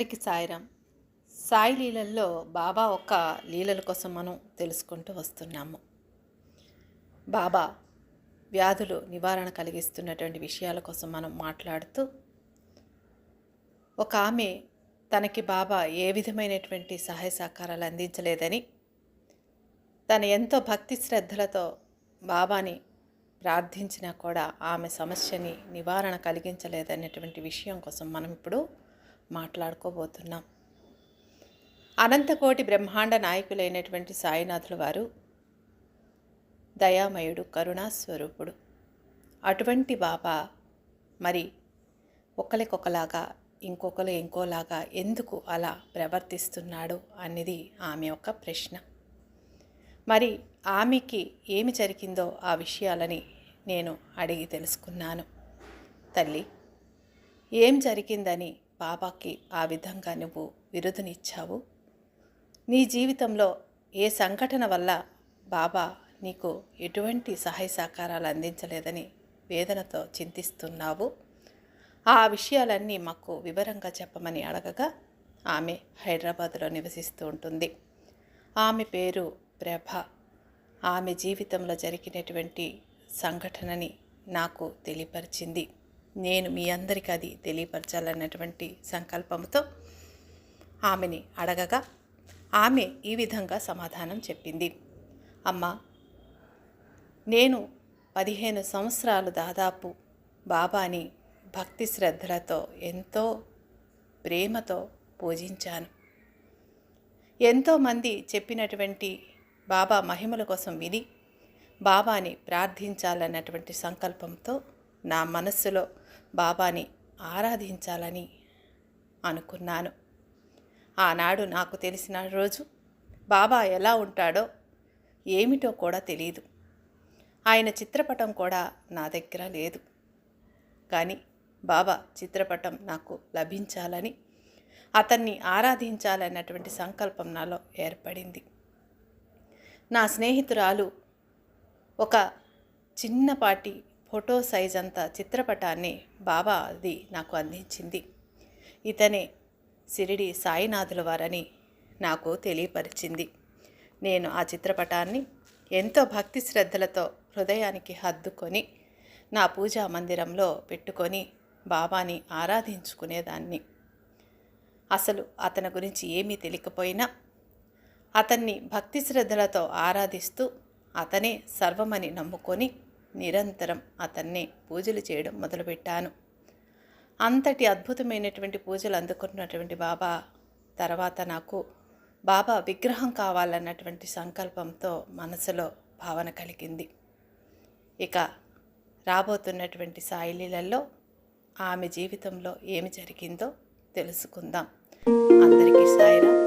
అందరికీ సాయిరాం. సాయి లీలల్లో బాబా ఒక లీలల కోసం మనం తెలుసుకుంటూ వస్తున్నాము. బాబా వ్యాధులు నివారణ కలిగిస్తున్నటువంటి విషయాల కోసం మనం మాట్లాడుతూ, ఒక ఆమె తనకి బాబా ఏ విధమైనటువంటి సహాయ సహకారాలు అందించలేదని, తను ఎంతో భక్తి శ్రద్ధలతో బాబాని ప్రార్థించినా కూడా ఆమె సమస్యని నివారణ కలిగించలేదనేటువంటి విషయం కోసం మనం ఇప్పుడు మాట్లాడుకోబోతున్నాం. అనంతకోటి బ్రహ్మాండ నాయకులైనటువంటి సాయినాథుల వారు దయామయుడు, కరుణాస్వరూపుడు. అటువంటి బాబా మరి ఒకరికొకలాగా ఇంకొకరు ఇంకోలాగా ఎందుకు అలా ప్రవర్తిస్తున్నాడు అనేది ఆమె యొక్క ప్రశ్న. మరి ఆమెకి ఏమి జరిగిందో ఆ విషయాలని నేను అడిగి తెలుసుకున్నాను. తల్లి, ఏం జరిగిందని బాబాకి ఆ విధంగా నువ్వు విరుదునిచ్చావు? నీ జీవితంలో ఏ సంఘటన వల్ల బాబా నీకు ఎటువంటి సహాయ సహకారాలు అందించలేదని వేదనతో చింతిస్తున్నావు? ఆ విషయాలన్నీ మాకు వివరంగా చెప్పమని అడగగా, ఆమె హైదరాబాద్లో నివసిస్తూ ఉంటుంది. ఆమె పేరు ప్రభ. ఆమె జీవితంలో జరిగినటువంటి సంఘటనని నాకు తెలియపరిచింది. నేను మీ అందరికీ అది తెలియపరచాలన్నటువంటి సంకల్పంతో ఆమెని అడగగా, ఆమె ఈ విధంగా సమాధానం చెప్పింది. అమ్మా, నేను 15 సంవత్సరాలు దాదాపు బాబాని భక్తి శ్రద్ధలతో ఎంతో ప్రేమతో పూజించాను. ఎంతోమంది చెప్పినటువంటి బాబా మహిమల కోసం విని బాబాని ప్రార్థించాలన్నటువంటి సంకల్పంతో నా మనస్సులో బాబాని ఆరాధించాలని అనుకున్నాను. ఆనాడు నాకు తెలిసిన రోజు బాబా ఎలా ఉంటాడో ఏమిటో కూడా తెలియదు. ఆయన చిత్రపటం కూడా నా దగ్గర లేదు. కానీ బాబా చిత్రపటం నాకు లభించాలని, అతన్ని ఆరాధించాలన్నటువంటి సంకల్పం నాలో ఏర్పడింది. నా స్నేహితురాలు ఒక చిన్నపాటి ఫోటో సైజ్ అంత చిత్రపటాన్ని బాబా అది నాకు అందించింది. ఇతనే షిరిడి సాయినాథుల వారని నాకు తెలియపరిచింది. నేను ఆ చిత్రపటాన్ని ఎంతో భక్తి శ్రద్ధలతో హృదయానికి హత్తుకొని నా పూజా మందిరంలో పెట్టుకొని బాబాని ఆరాధించుకునేదాన్ని. అసలు అతని గురించి ఏమీ తెలియకపోయినా అతన్ని భక్తి శ్రద్ధలతో ఆరాధిస్తూ అతనే సర్వమని నమ్ముకొని నిరంతరం అతన్నే పూజలు చేయడం మొదలుపెట్టాను. అంతటి అద్భుతమైనటువంటి పూజలు అందుకున్నటువంటి బాబా తర్వాత నాకు బాబా విగ్రహం కావాలన్నటువంటి సంకల్పంతో మనసులో భావన కలిగింది. ఇక రాబోతున్నటువంటి సాయి లీలల్లో ఆమె జీవితంలో ఏమి జరిగిందో తెలుసుకుందాం. అందరికీ సాయిరాం.